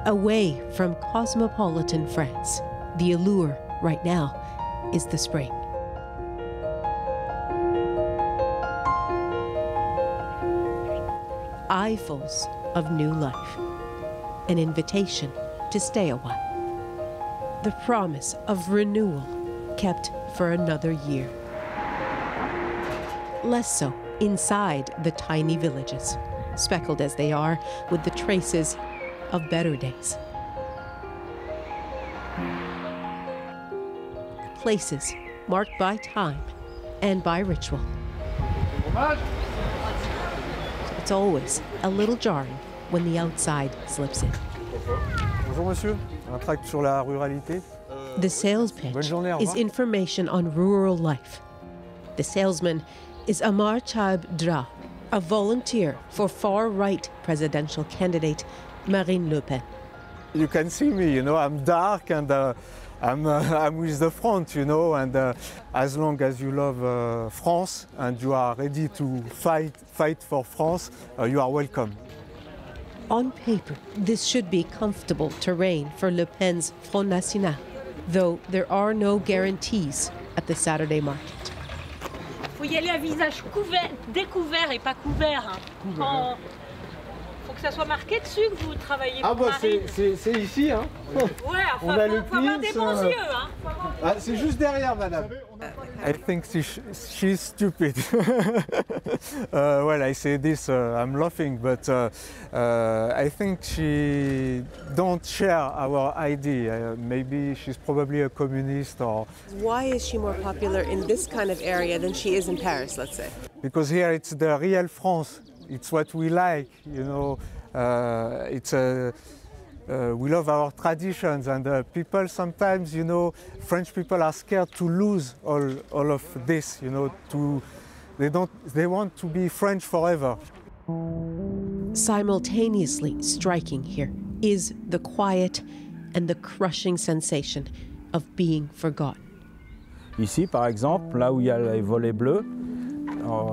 away from cosmopolitan France. The allure right now is the spring. Eyefuls of new life, an invitation to stay a while, the promise of renewal kept for another year. Less so inside the tiny villages, speckled as they are with the traces of better days. Places marked by time and by ritual. It's always a little jarring when the outside slips in. Bonjour monsieur, un tract sur la ruralité. The sales pitch is information on rural life. The salesman is Amar Chaib Dra, a volunteer for far-right presidential candidate Marine Le Pen. You can see me, you know, I'm dark and I'm with the front, you know, and as long as you love France and you are ready to fight for France, you are welcome. On paper, this should be comfortable terrain for Le Pen's Front National, though there are no guarantees at the Saturday market. Faut y aller à visage couvert, découvert et pas couvert. Faut que ça soit marqué dessus que vous travaillez pour Marine. C'est ici, hein. Ouais, faut avoir des bons yeux, hein. Ah, c'est juste derrière, madame. I think she's stupid. Well, I say this, I'm laughing, but I think she don't share our idea. Maybe she's probably a communist or... Why is she more popular in this kind of area than she is in Paris, let's say? Because here it's the real France. It's what we like, you know. We love our traditions, and people sometimes, you know, French people are scared to lose all of this, you know. They want to be French forever. Simultaneously striking here is the quiet and the crushing sensation of being forgotten. Ici, par exemple, là où il y a les volets bleus,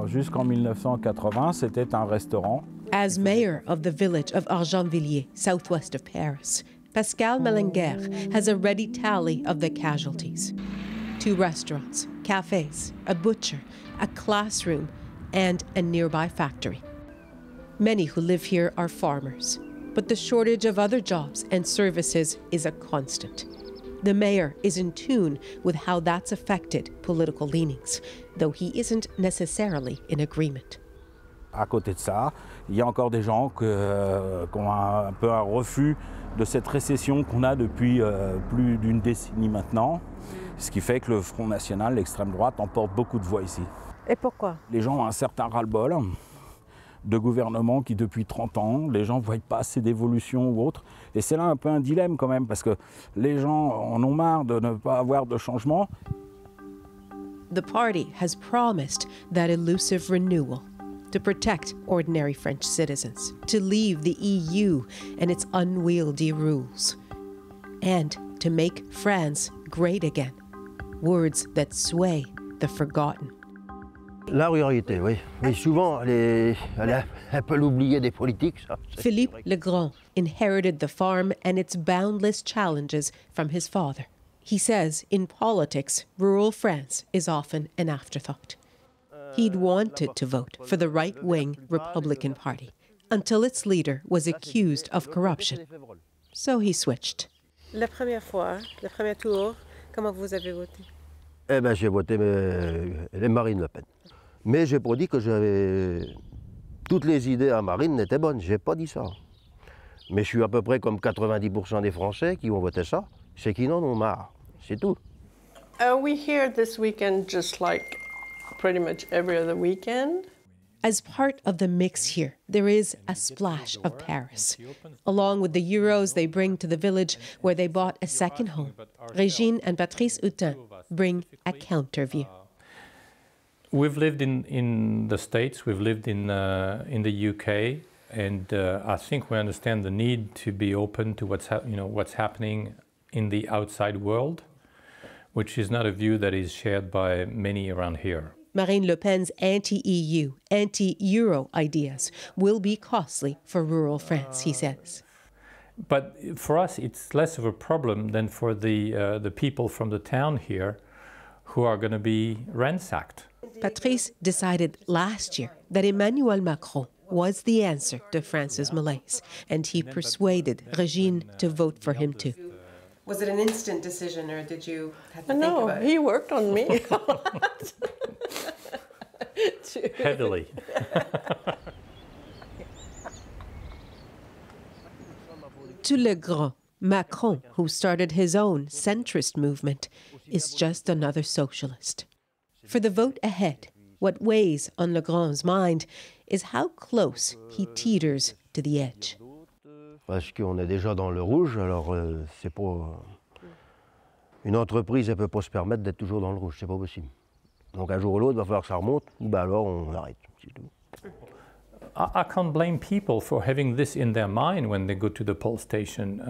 jusqu'en 1980, c'était un restaurant. As mayor of the village of Argenvilliers, southwest of Paris, Pascal Melenguer has a ready tally of the casualties. 2 restaurants, cafes, a butcher, a classroom, and a nearby factory. Many who live here are farmers, but the shortage of other jobs and services is a constant. The mayor is in tune with how that's affected political leanings, though he isn't necessarily in agreement. À côté de ça, il y a encore des gens qui ont un peu un refus de cette récession qu'on a depuis plus d'une décennie maintenant, ce qui fait que le Front National, l'extrême droite, emporte beaucoup de voix ici. Et pourquoi? Les gens ont un certain ras-le-bol de gouvernement qui, depuis 30 ans, les gens ne voient pas assez d'évolution ou autre. Et c'est là un peu un dilemme quand même, parce que les gens en ont marre de ne pas avoir de changement. The party has promised that elusive renewal to protect ordinary French citizens, to leave the EU and its unwieldy rules, and to make France great again. Words that sway the forgotten. La ruralité, oui. Oui, souvent, elle est un peu l'oubliée des politiques, ça. Philippe Legrand inherited the farm and its boundless challenges from his father. He says in politics, rural France is often an afterthought. He'd wanted to vote for the right-wing Republican Party until its leader was accused of corruption. So he switched. La première fois, le premier tour, comment vous avez voté? Eh bien, j'ai voté Marine Le Pen. Mais j'ai pas dit que j'avais... Toutes les idées à Marine n'étaient bonnes, j'ai pas dit ça. Mais je suis à peu près comme 90% des Français qui ont voté ça, c'est qu'ils en ont marre, c'est tout. We here this weekend just like pretty much every other weekend. As part of the mix here, there is a splash of Paris. Along with the euros they bring to the village where they bought a second home, Régine and Patrice Hutin bring a counter view. We've lived in the States, we've lived in the UK, and I think we understand the need to be open to what's happening in the outside world, which is not a view that is shared by many around here. Marine Le Pen's anti-EU, anti-Euro ideas will be costly for rural France, he says. But for us, it's less of a problem than for the people from the town here who are going to be ransacked. Patrice decided last year that Emmanuel Macron was the answer to France's malaise, and he persuaded Regine to vote for him too. Was it an instant decision, or did you have to think about it? No, he worked on me. Heavily. To Le Grand, Macron, who started his own centrist movement, is just another socialist. For the vote ahead, what weighs on Le Grand's mind is how close he teeters to the edge. Parce qu'on est déjà dans le rouge, alors c'est pas... Une entreprise, elle peut pas se permettre d'être toujours dans le rouge, c'est pas possible. Donc un jour ou l'autre, il va falloir que ça remonte, ou ben alors on arrête, c'est tout. I can't blame people for having this in their mind when they go to the poll station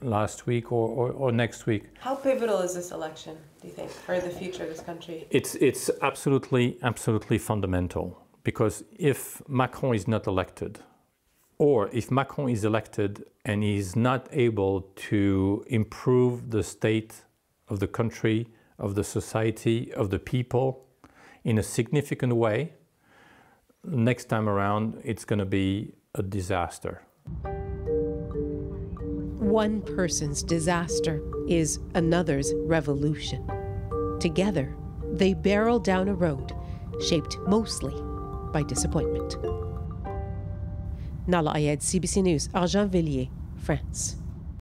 last week or next week. How pivotal is this election, do you think, for the future of this country? It's absolutely fundamental, because if Macron is not elected, or if Macron is elected and is not able to improve the state of the country, of the society, of the people in a significant way, next time around it's going to be a disaster. One person's disaster is another's revolution. Together, they barrel down a road shaped mostly by disappointment. Nala Ayed, CBC News, Argenvilliers, France.